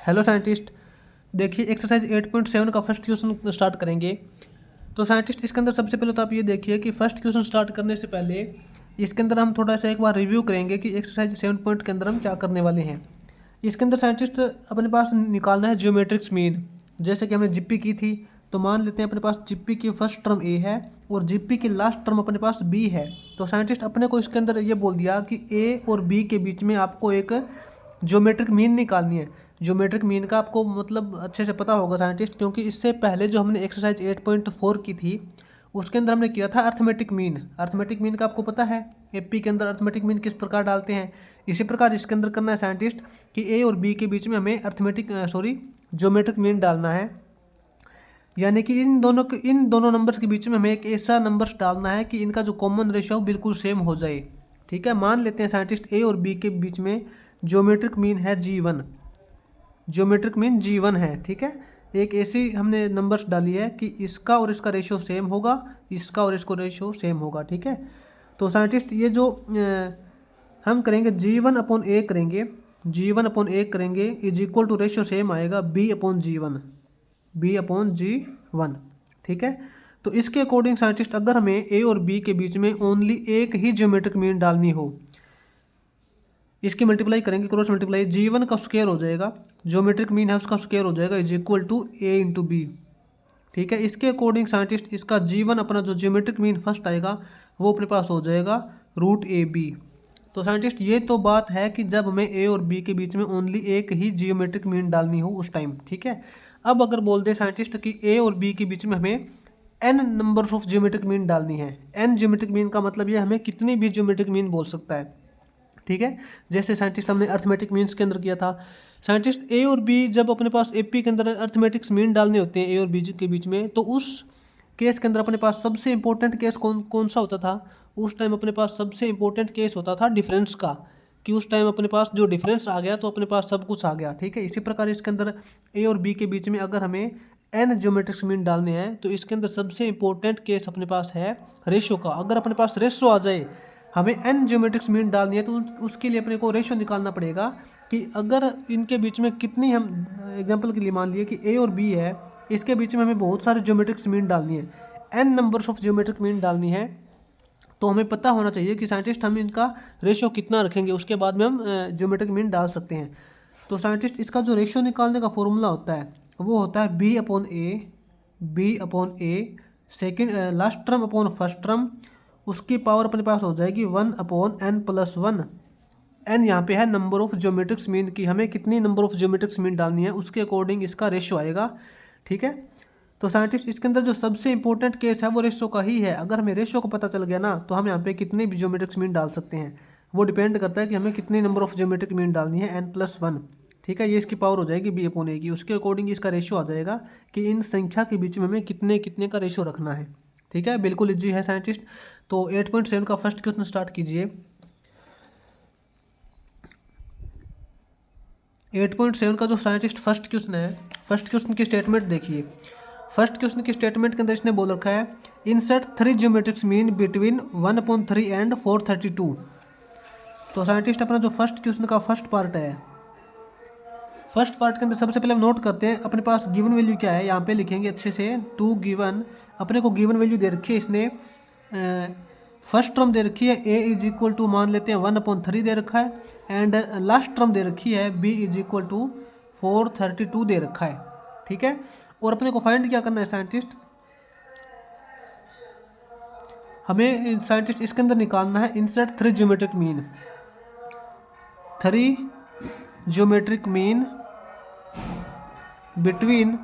Hello scientist, देखिए exercise 8.7 का first question start करेंगे। तो साइंटिस्ट इसके अंदर सबसे पहले तो आप ये देखिए कि फर्स्ट क्वेश्चन स्टार्ट करने से पहले इसके अंदर हम थोड़ा सा एक बार रिव्यू करेंगे कि एक्सरसाइज 7 पॉइंट के अंदर हम क्या करने वाले हैं। इसके अंदर साइंटिस्ट अपने पास निकालना है ज्योमेट्रिक्स मीन। जैसे कि हमने जीपी की थी, तो मान लेते हैं अपने पास जीपी की फर्स्ट टर्म ए है और जीपी की लास्ट टर्म अपने पास बी है। तो साइंटिस्ट अपने को इसके अंदर ये बोल दिया कि ए और बी के बीच में आपको एक ज्योमेट्रिक मीन निकालनी है। ज्योमेट्रिक मीन का आपको मतलब अच्छे से पता होगा साइंटिस्ट, क्योंकि इससे पहले जो हमने एक्सरसाइज 8.4 की थी उसके अंदर हमने किया था अर्थमेटिक मीन। अर्थमेटिक मीन का आपको पता है एपी के अंदर अर्थमेटिक मीन किस प्रकार डालते हैं। इसी प्रकार इसके अंदर करना है साइंटिस्ट कि ए और बी के बीच में हमें ज्योमेट्रिक मीन डालना है। यानी कि इन दोनों नंबर्स के बीच में हमें एक ऐसा नंबर्स डालना है कि इनका जो कॉमन रेशियो बिल्कुल सेम हो जाए। ठीक है, मान लेते हैं साइंटिस्ट ए और बी के बीच में ज्योमेट्रिक मीन है G1। ज्योमेट्रिक मीन G1 है। ठीक है, एक ऐसी हमने नंबर्स डाली है कि इसका और इसका रेशियो सेम होगा, इसका और इसको रेशियो सेम होगा। ठीक है, तो साइंटिस्ट ये जो हम करेंगे G1/A करेंगे, G1/A करेंगे is equal to ratio same आएगा B/G1, B/G1। ठीक है, तो इसके अकॉर्डिंग साइंटिस्ट अगर हमें ए और बी के बीच में ओनली एक ही ज्योमेट्रिक मीन डालनी हो, इसकी मल्टीप्लाई करेंगे, क्रॉस मल्टीप्लाई, G1 का स्क्वायर हो जाएगा, ज्योमेट्रिक मीन है उसका स्क्वायर हो जाएगा इज इक्वल टू A/B। ठीक है, इसके अकॉर्डिंग साइंटिस्ट इसका G1 अपना जो ज्योमेट्रिक मीन फर्स्ट आएगा वो अपने पास हो जाएगा √AB। तो साइंटिस्ट ये तो बात है कि जब हमें ए और बी के बीच में ओनली एक ही जियोमेट्रिक मीन डालनी हो उस टाइम। ठीक है, अब अगर बोल दे साइंटिस्ट कि ए और बी के बीच में हमें n numbers of geometric mean डालनी है, n जियोमेट्रिक मीन का मतलब ये हमें कितनी भी जियोमेट्रिक मीन बोल सकता है। ठीक है, जैसे साइंटिस्ट हमने अर्थमेटिक मीन्स के अंदर किया था। साइंटिस्ट ए और बी जब अपने पास एपी के अंदर अर्थमेटिक्स मीन डालने होते हैं ए और बी के बीच में, तो उस केस के अंदर अपने पास सबसे इंपॉर्टेंट केस कौन सा होता था। उस टाइम अपने पास सबसे इंपॉर्टेंट केस होता था डिफरेंस का, कि उस टाइम अपने पास जो डिफरेंस आ गया तो अपने पास सब कुछ आ गया। ठीक है, इसी प्रकार इसके अंदर ए और बी के बीच में अगर हमें n ज्योमेट्रिक्स मीन डालने हैं तो इसके अंदर सबसे इंपॉर्टेंट केस अपने पास है रेशो का। अगर अपने पास रेशो आ जाए, हमें n ज्योमेट्रिक्स मीन डालनी है, तो उसके लिए अपने को रेशो निकालना पड़ेगा कि अगर इनके बीच में कितनी, हम एग्जांपल के लिए मान लिए कि a और b है, इसके बीच में हमें बहुत सारे ज्योमेट्रिक्स मीन डालनी है, n numbers of geometric mean डालनी है। तो हमें पता होना चाहिए कि साइंटिस्ट हम इनका रेशो कितना रखेंगे, उसके बाद में हम ज्योमेट्रिक मीन डाल सकते हैं। तो साइंटिस्ट इसका जो रेशो निकालने का फॉर्मूला होता है वो होता है B/A second last term upon first term, उसकी पावर अपने पास हो जाएगी 1/n+1। n यहाँ पे है नंबर ऑफ ज्योमेट्रिक्स मीन की, हमें कितनी नंबर ऑफ ज्योमेट्रिक्स मीन डालनी है उसके अकॉर्डिंग इसका रेशो आएगा। ठीक है, तो साइंटिस्ट इसके अंदर जो सबसे इंपॉर्टेंट केस है वो रेशो का ही है। अगर हमें रेशो को पता चल गया ना, तो हम यहाँ पे कितने भी ज्योमेट्रिक्स मीन डाल सकते हैं। वो डिपेंड करता है कि हमें कितनी नंबर ऑफ ज्योमेट्रिक मीन डालनी है, n+1। ठीक है, ये इसकी पावर हो जाएगी B/A की, उसके अकॉर्डिंग इसका रेशो आ जाएगा कि इन संख्या के बीच में हमें कितने कितने का रेशो रखना है। ठीक है, बिल्कुल इजी है साइंटिस्ट। तो 8.7 का फर्स्ट क्वेश्चन स्टार्ट कीजिए। 8.7 का जो साइंटिस्ट फर्स्ट क्वेश्चन है, फर्स्ट क्वेश्चन की स्टेटमेंट देखिए। फर्स्ट क्वेश्चन की स्टेटमेंट के अंदर इसने बोल रखा है insert 3 geometrics mean between 1/3 and 432। तो साइंटिस्ट अपना जो फर्स्ट क्वेश्चन का फर्स्ट पार्ट है, फर्स्ट पार्ट के अंदर सबसे पहले हम नोट करते हैं अपने पास गिवन वैल्यू क्या है। यहाँ पे लिखेंगे अच्छे से 2 गिवन, अपने को गिवन वैल्यू दे रखी है इसने। फर्स्ट टर्म दे रखी है a इज इक्वल टू मान लेते हैं 1/3 दे रखा है, एंड लास्ट टर्म दे रखी है b इज इक्वल टू 432 दे रखा है। ठीक है, और अपने को फाइंड क्या करना है साइंटिस्ट, हमें साइंटिस्ट इसके अंदर निकालना है insert 3 geometric mean, 3 geometric mean between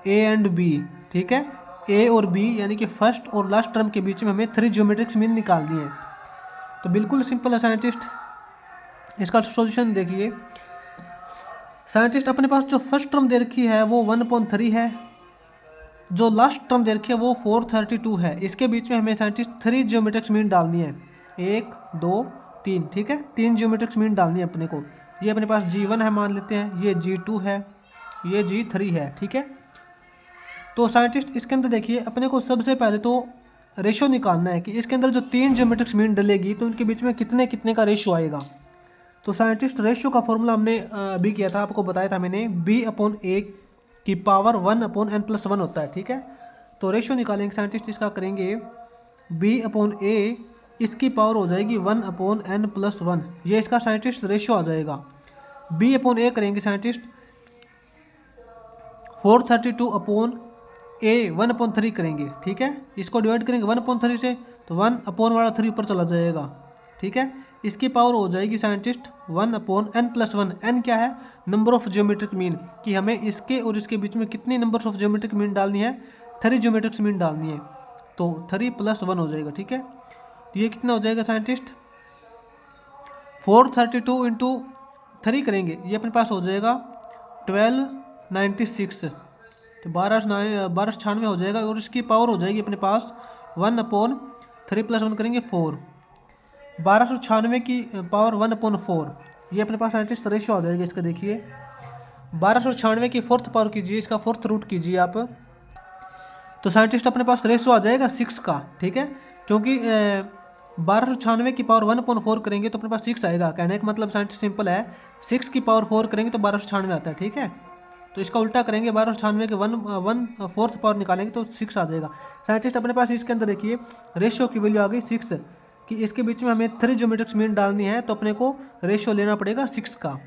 a and b। ठीक है, a और b यानी कि फर्स्ट और लास्ट टर्म के बीच में हमें 3 ज्योमेट्रिक्स मीन निकालनी है। तो बिल्कुल सिंपल है साइंटिस्ट, इसका सॉल्यूशन देखिए। साइंटिस्ट अपने पास जो फर्स्ट टर्म दे रखी है वो 1/3 है, जो लास्ट टर्म दे रखी है वो 432 है। इसके बीच में हमें साइंटिस्ट 3 ज्योमेट्रिक्स मीन डालनी है, 1 2 3। ठीक है, 3 ज्योमेट्रिक्स मीन डालनी है अपने को। ये अपने पास G1 है मान लेते हैं, ये G2 है, ये G3 है। ठीक है, तो साइंटिस्ट इसके अंदर देखिए अपने को सबसे पहले तो रेशो निकालना है कि इसके अंदर जो 3 ज्योमेट्रिक्स मीन डलेगी तो उनके बीच में कितने कितने का रेशो आएगा। तो साइंटिस्ट रेशियो का फॉर्मूला हमने भी किया था, आपको बताया था मैंने, b/a की पावर 1/n+1 होता है, ठीक है। तो रेशियो निकालेंगे साइंटिस्ट, इसका करेंगे b/a, इसकी पावर हो जाएगी 1/n+1, ये इसका साइंटिस्ट रेशियो आ जाएगा। b/a करेंगे साइंटिस्ट 432/a 1/3 करेंगे, ठीक है। इसको डिवाइड करेंगे 1/3 से, तो 1/3 ऊपर चला जाएगा, ठीक है। इसकी पावर हो जाएगी साइंटिस्ट 1/n+1। n क्या है? नंबर ऑफ ज्योमेट्रिक मीन, कि हमें इसके और इसके बीच में कितनी नंबर्स ऑफ ज्योमेट्रिक मीन डालनी है, 3 ज्योमेट्रिक मीन डालनी है, तो 3 + 1 हो जाएगा, ठीक है। तो ये कितना हो जाएगा साइंटिस्ट? 432 इंटू 3 करेंगे, ये अपने पास हो जाएगा 1296, तो 1296 हो जाएगा। और इसकी पावर हो जाएगी अपने पास 1/3 + 1 करेंगे 4, 1296 की पावर 1/4, ये अपने पास साइंटिस्ट रेशियो आ जाएगा इसका। देखिए 1296 की 4th पावर कीजिए, इसका 4th रूट कीजिए आप, तो साइंटिस्ट अपने पास रेशियो आ जाएगा 6 का, ठीक है। क्योंकि 1296 की पावर 1/4 करेंगे तो अपने पास 6 आएगा। कहने का मतलब साइंटिस्ट सिंपल है, 6 की पावर 4 करेंगे तो 1296 आता है, ठीक है। तो इसका उल्टा करेंगे, 1296 के 1/4 पावर निकालेंगे तो 6 आ जाएगा। साइंटिस्ट अपने पास इसके अंदर देखिए रेशियो की वैल्यू आ गई 6, कि इसके बीच में हमें 3 ज्योमेट्रिक मीन डालनी है, तो अपने को रेशियो लेना पड़ेगा 6 का।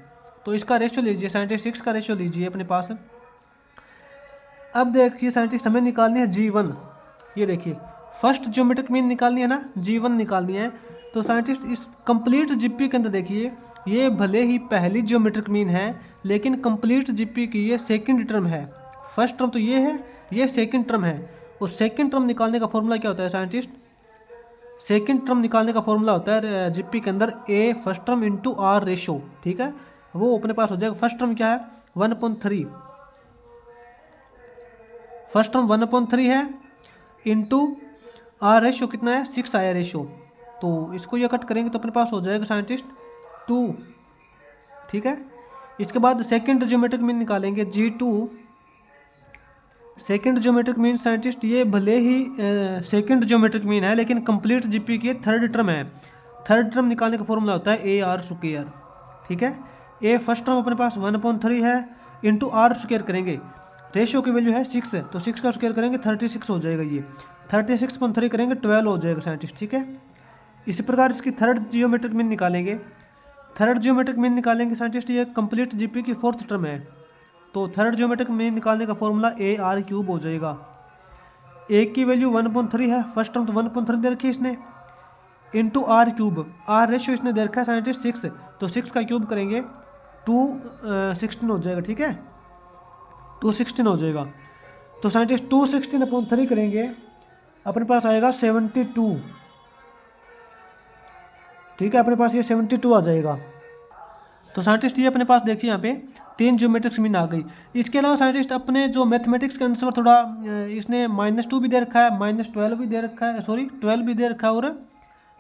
तो इसका रेशियो लीजिए साइंटिस्ट, 6 का रेशियो लीजिए अपने पास। अब देखिए साइंटिस्ट हमें निकालनी है G1, ये देखिए फर्स्ट ज्योमेट्रिक मीन निकालनी है ना, G1 निकालनी है। तो साइंटिस्ट इस कंप्लीट जीपी के अंदर देखिए, ये भले ही पहली ज्योमेट्रिक मीन है, लेकिन कंप्लीट जीपी की ये सेकंड टर्म है। फर्स्ट टर्म तो ये है, ये सेकंड टर्म है। और सेकंड टर्म निकालने का फॉर्मूला क्या होता है साइंटिस्ट? सेकंड टर्म निकालने का फॉर्मूला होता है जीपी के अंदर A first term into R ratio, ठीक है। वो अपने पास हो जाएगा, फर्स्ट टर्म क्या है 1/3, फर्स्ट टर्म 1/3 है, इंटू R रेशो कितना है 6 आया रेशो। तो इसको ये कट करेंगे तो अपने पास हो जाएगा साइंटिस्ट 2, ठीक है। इसके बाद सेकंड ज्योमेट्रिक मीन निकालेंगे G2। Second geometric mean scientist ये भले ही सेकंड ज्योमेट्रिक मीन है, लेकिन कंप्लीट जीपी की थर्ड टर्म है। थर्ड टर्म निकालने का फॉर्मूला होता है AR², ठीक है। ए फर्स्ट टर्म अपने पास 1/3 है, इंटू R² करेंगे, रेशियो की वैल्यू है 6, तो 6 का स्क्वायर करेंगे 36 हो जाएगा। ये 36/3 करेंगे 12 हो जाएगा साइंटिस्ट, ठीक है। इसी प्रकार इसकी थर्ड जियोमेट्रिक मीन निकालेंगे। थर्ड जियोमेट्रिक मीन निकालेंगे साइंटिस्ट, ये कंप्लीट जीपी की 4th टर्म है, तो थर्ड जियोमेट्रिक मीन निकालने का फॉर्मूला AR³ हो जाएगा। ए की वैल्यू 1/3 है, फर्स्ट टर्म तो 1/3 दे रखी है इसने, इंटू R³, R रेशियो इसने दे रखा है साइंटिस्ट 6, तो 6 का क्यूब करेंगे 216 हो जाएगा, ठीक है। 216 हो जाएगा। तो साइंटिस्ट 216/3 करेंगे, अपने पास आएगा 72, ठीक है। अपने पास ये 72 आ जाएगा। तो साइंटिस्ट ये अपने पास देखिए यहाँ पे 3 ज्योमेट्रिक्स मीन आ गई। इसके अलावा साइंटिस्ट अपने जो मैथमेटिक्स के आंसर थोड़ा इसने -2 भी दे रखा है, -12 भी दे रखा है, सॉरी 12 भी दे रखा है, और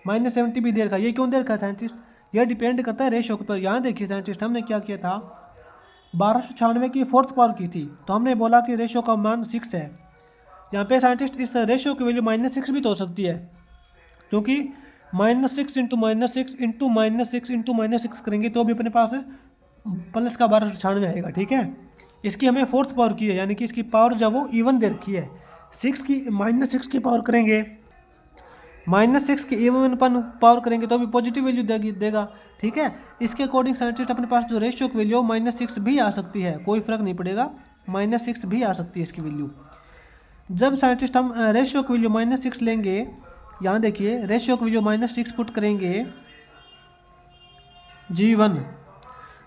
-70 भी दे रखा है। ये क्यों दे रखा है साइंटिस्ट? ये डिपेंड करता है रेशियो पर। यहाँ देखिए साइंटिस्ट हमने क्या किया था, 1296 की 4th पावर की थी, तो हमने बोला कि रेशियो का मान 6 है। यहाँ पे साइंटिस्ट इस रेशियो की वैल्यू -6 भी तो हो सकती है, क्योंकि -6 इंटू -6 इंटू -6 इंटू -6 करेंगे तो भी अपने पास प्लस का 1296 आएगा, ठीक है। इसकी हमें 4th पावर की है, यानी कि इसकी पावर जो वो इवन दे रखी है। -6 की पावर करेंगे, -6 की इवन पावर करेंगे तो भी पॉजिटिव वैल्यू देगा, ठीक है। इसके अकॉर्डिंग साइंटिस्ट अपने पास जो रेशियो की वैल्यू -6 भी आ सकती है, कोई फर्क नहीं पड़ेगा, -6 भी आ सकती है इसकी वैल्यू। जब साइंटिस्ट हम रेशियो की वैल्यू -6 लेंगे, यहाँ देखिए रेशियो की वैल्यू -6 पुट करेंगे G1।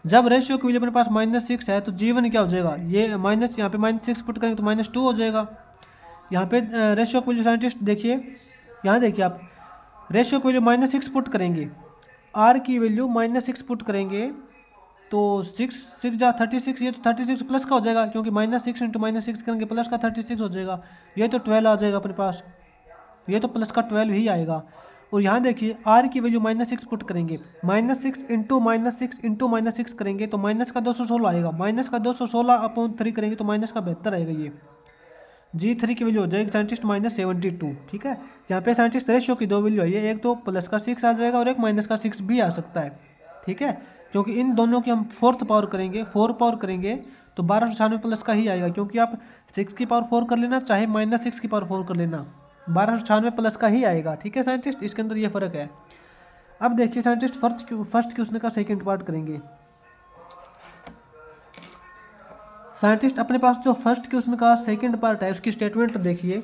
जब रेशियो की वैल्यू अपने पास -6 है तो G1 क्या हो जाएगा, ये माइनस, यहाँ पे -6 पुट करेंगे तो -2 हो जाएगा। यहाँ पे रेशियो की वैल्यू साइंटिस्ट देखिए, यहाँ देखिए आप रेशियो की वैल्यू -6 पुट करेंगे, R की वैल्यू -6 पुट करेंगे, तो 6 जा 36, ये तो 36 प्लस का हो जाएगा, क्योंकि -6 इंटू -6 करेंगे प्लस का 36 हो जाएगा। ये तो 12 आ जाएगा अपने पास, ये तो प्लस का 12 ही आएगा। और यहाँ देखिए R की वैल्यू -6 पुट करेंगे, -6 इंटू -6 इंटू -6 करेंगे तो माइनस का 216 आएगा, माइनस का 216/3 करेंगे तो माइनस का 72 आएगा। ये G3 की वैल्यू हो जाएगी साइंटिस्ट -72, ठीक है। यहाँ पे साइंटिस्ट रेशियो की 2 वैल्यू आई है, एक तो प्लस का 6 आ जाएगा और एक माइनस का 6 भी आ सकता है, ठीक है। क्योंकि इन दोनों की हम फोर्थ पावर करेंगे, 4 पावर करेंगे तो 1296 प्लस का ही आएगा, क्योंकि आप 6 की पावर 4 कर लेना चाहे -6 की पावर 4 कर लेना, 1296 प्लस का ही आएगा। ठीक है साइंटिस्ट, इसके अंदर ये फ़र्क है। अब देखिए साइंटिस्ट फर्स्ट क्वेश्चन का सेकंड पार्ट करेंगे। साइंटिस्ट अपने पास जो फर्स्ट क्वेश्चन का सेकंड पार्ट है उसकी स्टेटमेंट देखिए।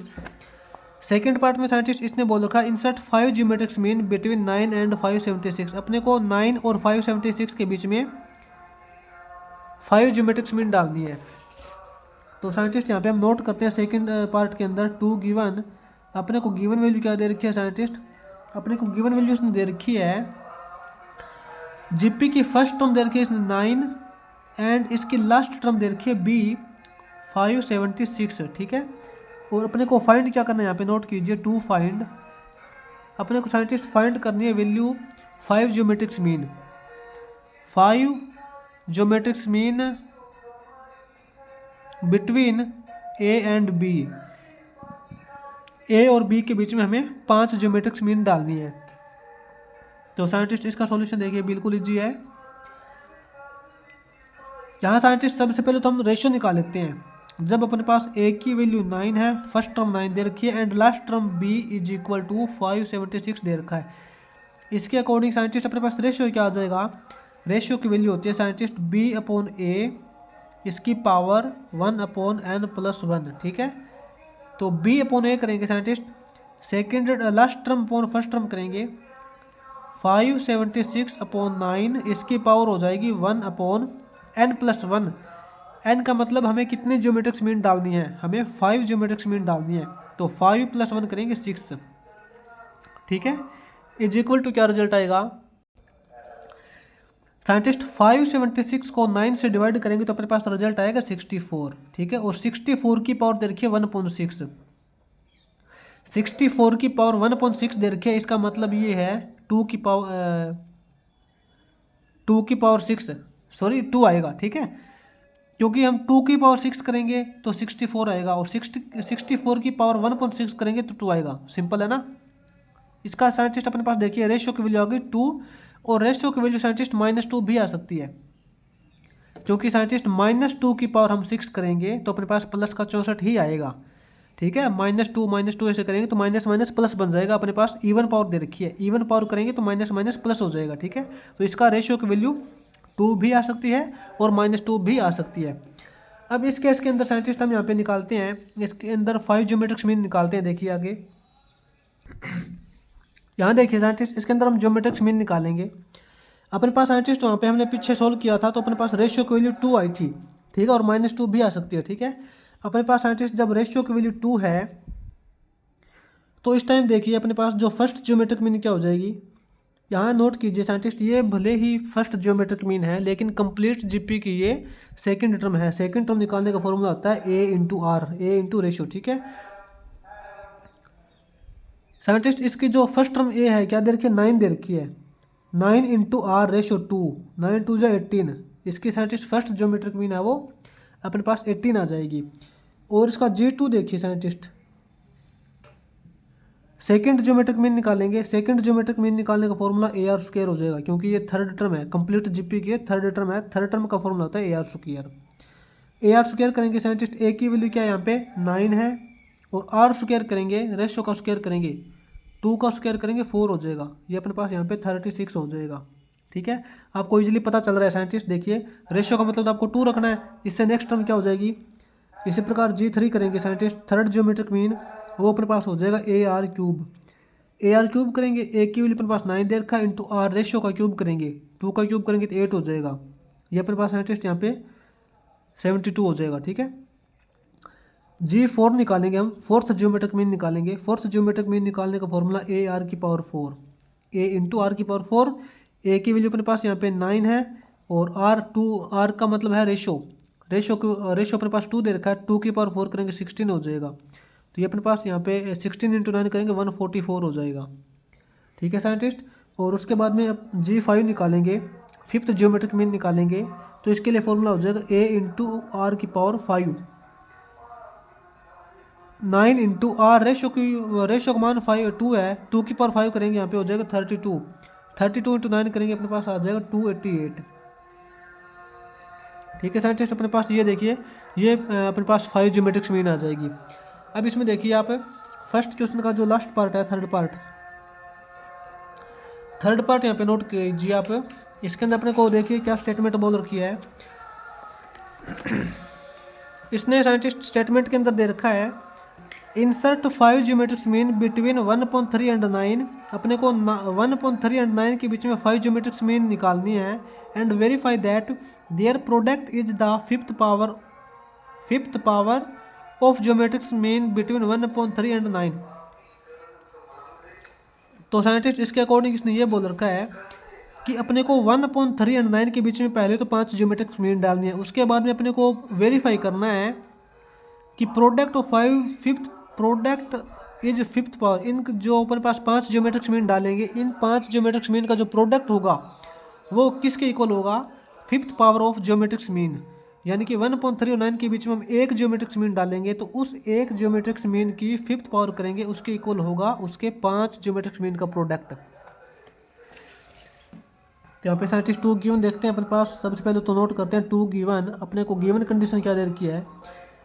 सेकंड पार्ट में साइंटिस्ट इसने बोल रखा insert 5 geometric mean between 9 and 576। अपने को 9 और 576 के बीच में 5 ज्योमेट्रिक मीन डालनी है। तो साइंटिस्ट यहाँ पे हम नोट करते हैं सेकंड पार्ट के अंदर 2 गिवन, अपने को गिवन वैल्यू क्या दे रखी है साइंटिस्ट, अपने को गिवन वैल्यू इसने दे रखी है, जीपी की फर्स्ट टर्म दे रखी है इसने 9 एंड इसकी लास्ट टर्म दे रखी है बी 576। ठीक है, और अपने को फाइंड क्या करना है यहाँ पे नोट कीजिए, टू फाइंड, अपने को साइंटिस्ट फाइंड करनी है value 5 geometric mean, 5 geometric mean between A and B, A और बी के बीच में हमें 5 ज्योमेट्रिक मीन डालनी है। तो साइंटिस्ट इसका सॉल्यूशन देखिए बिल्कुल इजी है। यहाँ साइंटिस्ट सबसे पहले तो हम रेशियो निकाल लेते हैं। जब अपने पास ए की वैल्यू 9 है, फर्स्ट टर्म 9 दे रखी है and last term B is equal to 576 दे रखा है, इसके अकॉर्डिंग साइंटिस्ट अपने पास रेशियो क्या आ जाएगा, रेशियो की वैल्यू होती है साइंटिस्ट बी अपॉन ए इसकी पावर 1/n+1। ठीक है, तो बी अपॉन ए करेंगे scientist, second last term upon first term करेंगे, 576/9 इसकी पावर हो जाएगी 1/n+1। n का मतलब हमें कितने ज्योमेट्रिक मीन डालनी है, हमें 5 ज्योमेट्रिक मीन डालनी है, तो 5 + 1 करेंगे 6। ठीक है, इज इक्वल टू क्या रिजल्ट आएगा साइंटिस्ट, 576 को 9 से डिवाइड करेंगे तो अपने पास रिजल्ट आएगा 64। ठीक है, और 64 की पावर दे रखी है 1/6, 64 की पावर 1/6 दे रखी है, इसका मतलब ये है 2 की पावर 6 सॉरी 2 आएगा। ठीक है, क्योंकि हम 2 की पावर 6 करेंगे तो 64 आएगा, और 64 की पावर 1/6 करेंगे तो 2 आएगा। सिंपल है ना। इसका साइंटिस्ट अपने पास देखिए रेशियो की वैल्यू आ गई 2, और रेशियो की वैल्यू साइंटिस्ट -2 भी आ सकती है, क्योंकि साइंटिस्ट -2 की पावर हम 6 करेंगे तो अपने पास प्लस का 64 ही आएगा। ठीक है, -2 ऐसे करेंगे तो माइनस प्लस बन जाएगा, अपने पास इवन पावर दे रखी है, इवन पावर करेंगे तो माइनस प्लस हो जाएगा। ठीक है, तो इसका रेशियो की वैल्यू 2 भी आ सकती है और -2 भी आ सकती है। अब इस केस के अंदर साइंटिस्ट हम यहाँ पे निकालते हैं, इसके अंदर 5 ज्योमेट्रिक मीन निकालते हैं। देखिए आगे यहाँ देखिए साइंटिस्ट इसके अंदर हम ज्योमेट्रिक मीन निकालेंगे। अपने पास साइंटिस्ट वहाँ पे हमने पीछे सोल्व किया था तो अपने पास रेशियो की वैल्यू 2 आई थी। ठीक है, और -2 भी आ सकती है। ठीक है, अपने पास साइंटिस्ट जब रेशियो की वैल्यू 2 है तो इस टाइम देखिए अपने पास जो फर्स्ट ज्योमेट्रिक मीन क्या हो जाएगी, यहाँ नोट कीजिए साइंटिस्ट, ये भले ही फर्स्ट ज्योमेट्रिक मीन है लेकिन कंप्लीट जीपी की ये सेकंड टर्म है। सेकंड टर्म निकालने का फॉर्मूला होता है A into R, A into ratio. ठीक है साइंटिस्ट, इसकी जो फर्स्ट टर्म ए है क्या दे रखी है, 9 दे रखी है, 9 इंटू आर रेशियो 2, 9 2 = 18। इसकी साइंटिस्ट फर्स्ट ज्योमेट्रिक मीन है वो अपने पास 18 आ जाएगी। और इसका G2 देखिए साइंटिस्ट, सेकंड ज्योमेट्रिक मीन निकालेंगे। सेकंड ज्योमेट्रिक मीन निकालने का फॉर्मूला AR² हो जाएगा, क्योंकि ये थर्ड टर्म है, कंप्लीट जीपी की थर्ड टर्म है। थर्ड टर्म का फॉर्मूला होता है AR²। AR² करेंगे साइंटिस्ट, ए की वैल्यू क्या है यहाँ पे 9 है, और R² करेंगे, रेशियो का स्क्वायर करेंगे, 2 का स्क्वायर करेंगे 4 हो जाएगा, ये अपने पास यहाँ पे 36 हो जाएगा। ठीक है, आपको इजीली पता चल रहा है साइंटिस्ट। देखिए रेशियो का मतलब आपको 2 रखना है, इससे नेक्स्ट टर्म क्या हो जाएगी, इसी प्रकार G3 करेंगे साइंटिस्ट, थर्ड ज्योमेट्रिक मीन वो अपने पास हो जाएगा AR³। AR³ करेंगे, ए की वैल्यू अपने पास 9 दे रखा है, इंटू आर रेशियो का क्यूब करेंगे, 2 का क्यूब करेंगे तो 8 हो जाएगा, ये अपने पास साइंटिस्ट यहाँ पे 72 हो जाएगा। ठीक है, G4 निकालेंगे हम, फोर्थ ज्योमेट्रिक मीन निकालेंगे। फोर्थ ज्योमेट्रिक मीन निकालने का फॉर्मूला AR⁴, ए इंटू R⁴। ए की वैल्यू अपने पास यहाँ पे 9 है, और आर का मतलब है रेशियो अपने पास 2 दे रखा है, 2 की पावर 4 करेंगे 16 हो जाएगा, तो ये अपने पास यहाँ पे 16 × 9 करेंगे 144 हो जाएगा। ठीक है साइंटिस्ट, और उसके बाद में अब G5 निकालेंगे, फिफ्थ ज्योमेट्रिक मीन निकालेंगे, तो इसके लिए फॉर्मूला हो जाएगा A × R⁵, 9 into are ratio का मान 2 है, 2 की पावर 5 करेंगे यहाँ पे हो जाएगा 32 × 9 करेंगे अपने पास आ जाएगा 288। ठीक है साइंटिस्ट, अपने पास ये देखिए, ये अपने पास 5 ज्योमेट्रिक मीन आ जाएगी। अब इसमें देखिए आप फर्स्ट क्वेश्चन का जो लास्ट पार्ट है, थर्ड पार्ट यहाँ पे नोट कीजिए आप। इसके अंदर अपने को देखिए क्या स्टेटमेंट बोल रखी है। इसने साइंटिस्ट स्टेटमेंट के अंदर दे रखा है insert 5 geometric mean between 1/3 and 9। अपने को 1/3 एंड 9 के बीच में 5 ज्योमेट्रिक मीन निकालनी है and verify that their product is the fifth power of geometric mean between 1/3 and 9। तो साइंटिस्ट इसके अकॉर्डिंग इसने ये बोल रखा है कि अपने को 1/3 एंड 9 के बीच में पहले तो 5 ज्योमेट्रिक मीन डालनी है, उसके बाद में अपने को वेरीफाई करना है कि product of 5 product is fifth power. इन जो अपने पास 5 ज्योमेट्रिक मीन डालेंगे, इन 5 ज्योमेट्रिक मीन का जो प्रोडक्ट होगा वो किसके इक्वल होगा, fifth power of geometric mean. यानी कि 1/3 और 9 के बीच में हम एक ज्योमेट्रिक मीन डालेंगे तो उस एक ज्योमेट्रिक मीन की फिफ्थ पावर करेंगे, उसके इक्वल होगा उसके 5 ज्योमेट्रिक मीन का प्रोडक्ट। तो यहाँ पे साइंटिस्ट 2 गिवन देखते हैं अपने पास। सबसे पहले तो नोट करते हैं 2 गिवन। अपने को गिवन कंडीशन क्या दे रखी है,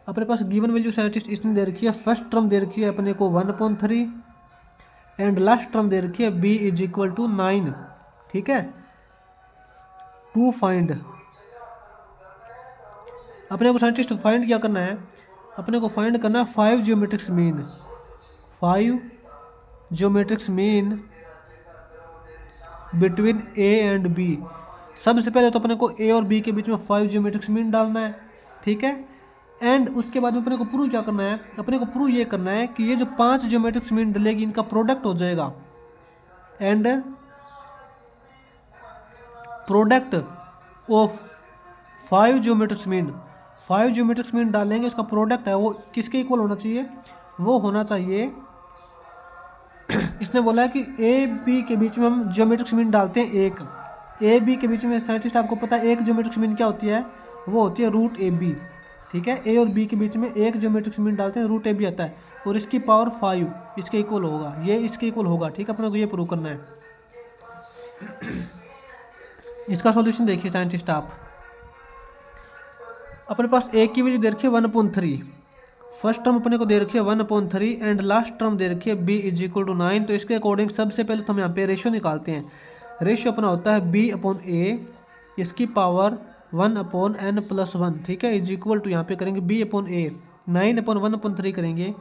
अपने पास गिवन वैल्यू साइंटिस्ट इसने दे रखी है, फर्स्ट टर्म दे रखी है अपने को 1/3 एंड लास्ट टर्म दे रखी है b = 9। ठीक है, टू फाइंड। अपने को साइंटिस्ट फाइंड क्या करना है, अपने को फाइंड करना है 5 geometric mean, 5 geometric mean between a and b। सबसे पहले तो अपने को a और b के बीच में 5 ज्योमेट्रिक मीन डालना है। ठीक है, एंड उसके बाद में अपने को प्रूव क्या करना है, अपने को प्रूव ये करना है कि ये जो 5 ज्योमेट्रिक मीन डलेगी इनका प्रोडक्ट हो जाएगा, and product of 5 geometric mean, 5 geometric mean डालेंगे, उसका प्रोडक्ट है वो किसके इक्वल होना चाहिए, वो होना चाहिए इसने बोला है कि ए बी के बीच में हम ज्योमेट्रिक मीन डालते हैं एक, ए बी के बीच में साइंटिस्ट आपको पता है एक ज्योमेट्रिक मीन क्या होती है, वो होती है √AB। ठीक है, ए और बी के बीच में एक ज्योमेट्रिक मीन डालते हैं, √AB आता है और इसकी पावर 5 इसके इक्वल होगा, ये इसके इक्वल होगा। ठीक है, अपने को ये प्रूव करना है। इसका सॉल्यूशन देखिए साइंटिस्ट आप, अपने पास ए की वैल्यू दे रखी है 1/3, फर्स्ट टर्म अपने को दे रखी है 1/3 एंड लास्ट टर्म दे रखी है b = 9। तो इसके अकॉर्डिंग सबसे पहले तो हम यहाँ पे रेशियो निकालते हैं। रेशियो अपना होता है b/a, इसकी पावर 1/n+1। ठीक है, = यहाँ पे करेंगे b/a, 9/1/3 करेंगे,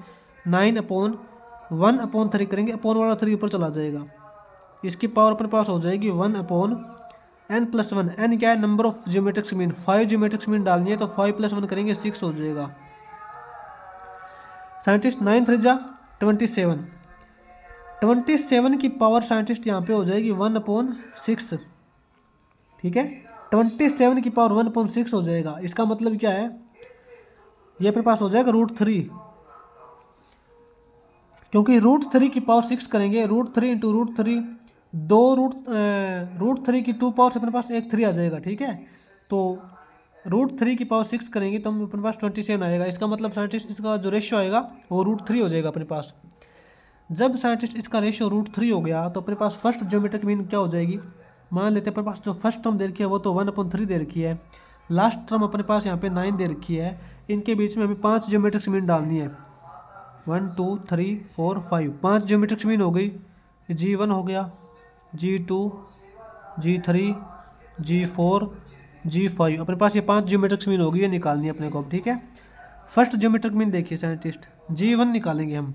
9/1/3 करेंगे, अपॉन वाला 3 ऊपर चला जाएगा, इसकी पावर अपने पास हो जाएगी 1/n+1। n क्या है, number of geometric mean, 5 geometric mean डालनी है तो 5 + 1 करेंगे 6 हो जाएगा। साइंटिस्ट 9 3 जा 27, 27 की पावर साइंटिस्ट यहाँ पे हो जाएगी 1/6। ठीक है, 27 की पावर 1/6 हो जाएगा। इसका मतलब क्या है, ये अपने पास हो जाएगा √3, क्योंकि √3 की पावर 6 करेंगे, √3 × √3 √3 की 2 पावर से अपने पास एक 3 आ जाएगा। ठीक है, तो √3 की पावर 6 करेंगे तो अपने पास 27 आएगा। इसका मतलब साइंटिस्ट इसका जो रेशियो आएगा वो √3 हो जाएगा अपने पास। जब साइंटिस्ट इसका रेशियो √3 हो गया तो अपने पास फर्स्ट ज्योमेट्रिक मीन क्या हो जाएगी, मान लेते हैं अपने पास जो फर्स्ट टर्म दे रखी है वो तो 1/3 दे रखी है, लास्ट टर्म अपने पास यहाँ पे 9 दे रखी है, इनके बीच में हमें 5 ज्योमेट्रिक मीन डालनी है, 1 2 3 4 5, 5 ज्योमेट्रिक मीन हो गई, G1 हो गया, G2, G3, G4, G5। अपने पास ये 5 ज्योमेट्रिक मीन होगी, ये निकालनी है अपने को अब। ठीक है, फर्स्ट ज्योमेट्रिक मीन देखिए साइंटिस्ट, G1 निकालेंगे हम।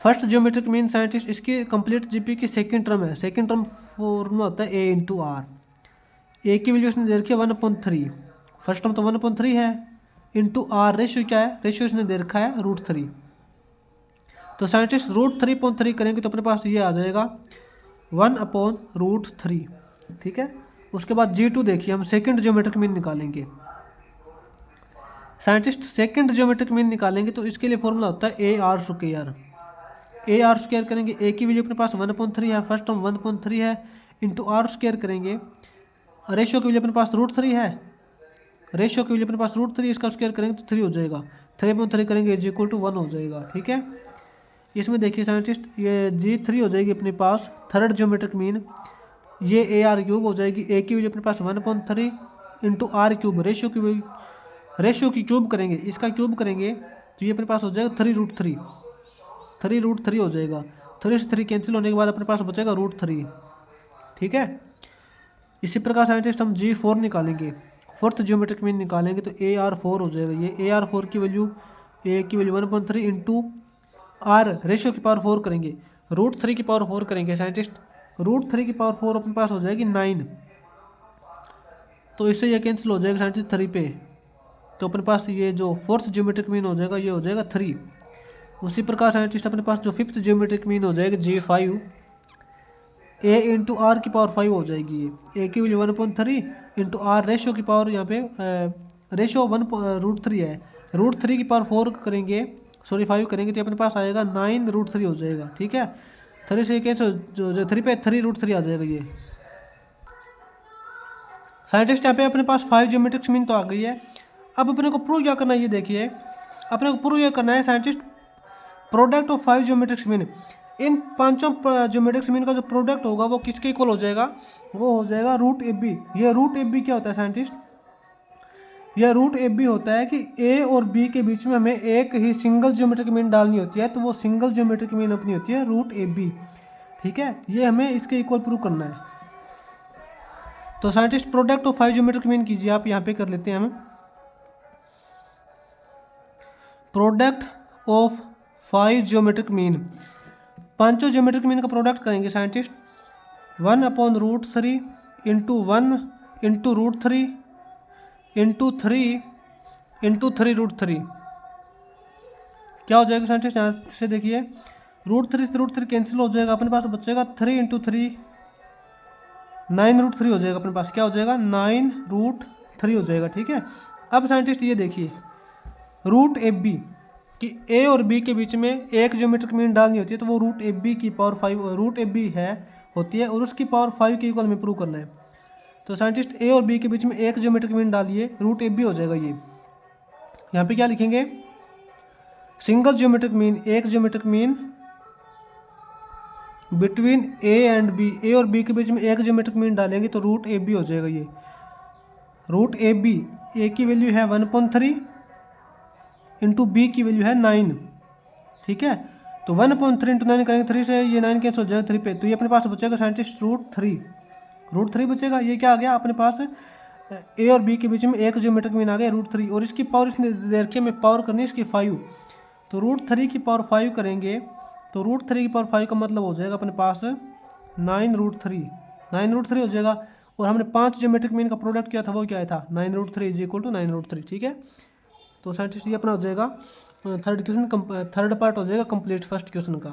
फर्स्ट ज्योमेट्रिक मीन साइंटिस्ट इसकी कंप्लीट जीपी की सेकंड टर्म है, सेकंड टर्म फॉर्मूला होता है a × r। ए की वैल्यू इसने दे रखी है 1/3, फर्स्ट टर्म तो 1/3 है, इंटू r रेशियो क्या है, रेशियो इसने दे रखा है √3। तो साइंटिस्ट √3/3 करेंगे तो अपने पास ये आ जाएगा 1/√3। ठीक है, उसके बाद G2 देखिए, हम सेकंड ज्योमेट्रिक मीन निकालेंगे। साइंटिस्ट सेकंड ज्योमेट्रिक मीन निकालेंगे तो इसके लिए फॉर्मूला होता है AR²। AR² करेंगे, ए की वैल्यू अपने पास 1/3 है, फर्स्ट टर्म 1/3 है, इंटू R² करेंगे, रेशियो की वैल्यू अपने पास √3 है, रेशियो की वैल्यू अपने पास √3, इसका स्क्वायर करेंगे तो 3 हो जाएगा, 3/3 करेंगे = 1 हो जाएगा। ठीक है, इसमें देखिए साइंटिस्ट ये G3 हो जाएगी अपने पास थर्ड ज्योमेट्रिक मीन, ये ए आर क्यूब हो जाएगी। ए की वैल्यू अपने पास 1/3 इंटू आर क्यूब, रेशियो की क्यूब करेंगे, इसका क्यूब करेंगे तो ये अपने पास हो जाएगा 3√3, 3√3 हो जाएगा। 3 से 3 कैंसिल होने के बाद अपने पास बचेगा √3। ठीक है, इसी प्रकार साइंटिस्ट हम G4 निकालेंगे, फोर्थ ज्योमेट्रिक मीन निकालेंगे तो AR4 हो जाएगा। ये AR4 की वैल्यू, ए की वैल्यू 1/3 इंटू आर रेशियो की पावर 4 करेंगे, √3 की पावर 4 करेंगे साइंटिस्ट, √3 की पावर 4 अपने पास हो जाएगी 9। तो इससे ये कैंसिल हो जाएगा साइंटिस्ट 3 पे, तो अपने पास ये जो फोर्थ ज्योमेट्रिक मीन हो जाएगा ये हो जाएगा 3। उसी प्रकार साइंटिस्ट अपने पास जो फिफ्थ ज्योमेट्रिक मीन हो जाएगा G5, ए इंटू आर की पावर 5 हो जाएगी। ये ए की वैल्यू 1/3 इंटू आर रेशियो की पावर, यहाँ पे रेशियो 1√3 है, √3 की पावर 4 करेंगे, सॉरी 5 करेंगे तो अपने पास आएगा 9√3 हो जाएगा। ठीक है, 3 से कैसे जो 3 पे 3√3 आ जाएगा ये साइंटिस्ट। यहाँ पे अपने पास 5 ज्योमेट्रिक मीन तो आ गई है। अब अपने को प्रूव क्या करना है, ये देखिए अपने को प्रूव ये करना है scientist, product of 5 geometric mean, इन पांचों ज्योमेट्रिक मीन का जो प्रोडक्ट होगा वो किसके इक्वल हो जाएगा, वो हो जाएगा √AB। ये √AB क्या होता है साइंटिस्ट, यह √AB होता है कि ए और बी के बीच में हमें एक ही सिंगल ज्योमेट्रिक मीन डालनी होती है, तो वो सिंगल ज्योमेट्रिक मीन अपनी होती है √AB। ठीक है, ये हमें इसके इक्वल प्रूव करना है। तो scientist product of 5 geometric mean कीजिए आप, यहाँ पे कर लेते हैं हम प्रोडक्ट ऑफ 5 ज्योमेट्रिक मीन, पांचों ज्योमेट्रिक मीन का प्रोडक्ट करेंगे scientist, 1/√3 into 1 into √3 into 3 into 3√3। क्या हो जाएगा साइंटिस्ट, यहाँ से देखिए √3 से √3 कैंसिल हो जाएगा, अपने पास बचेगा 3 इंटू 3 9√3 हो जाएगा, अपने पास क्या हो जाएगा 9√3 हो जाएगा। ठीक है, अब साइंटिस्ट ये देखिए √AB कि ए और बी के बीच में एक ज्योमेट्रिक मीन डालनी होती है, तो वो √AB की पावर 5 √AB है होती है, और उसकी पावर 5 के इक्वल में प्रूव करना है। तो साइंटिस्ट ए और बी के बीच में एक ज्योमेट्रिक मीन डालिए, √AB हो जाएगा। ये यहाँ पे क्या लिखेंगे, सिंगल ज्योमेट्रिक मीन, एक geometric mean between A and B, A और बी के बीच में एक ज्योमेट्रिक मीन डालेंगे तो √AB हो जाएगा। ये √AB, ए की वैल्यू है 1/3 इंटू बी की वैल्यू है 9। ठीक है, तो 1/3 इंटू 9 करेंगे, 3 से ये 9 कैंसिल हो जाएगा 3 पे, तो ये अपने पास बचेगा साइंटिस्ट √3 बचेगा। ये क्या आ गया अपने पास, ए और बी के बीच में एक ज्योमेट्रिक मीन आ गया √3, और इसकी पावर इसने दे रखी है, में पावर करनी है इसकी 5, तो √3 की पावर 5 करेंगे, तो √3 की पावर 5 का मतलब हो जाएगा अपने पास 9√3 हो जाएगा। और हमने 5 ज्योमेट्रिक मीन का प्रोडक्ट किया था, वो क्या था 9√3 = 9√3। ठीक है, तो साइंटिस्ट ये अपना हो जाएगा थर्ड पार्ट हो जाएगा कंप्लीट फर्स्ट क्वेश्चन का।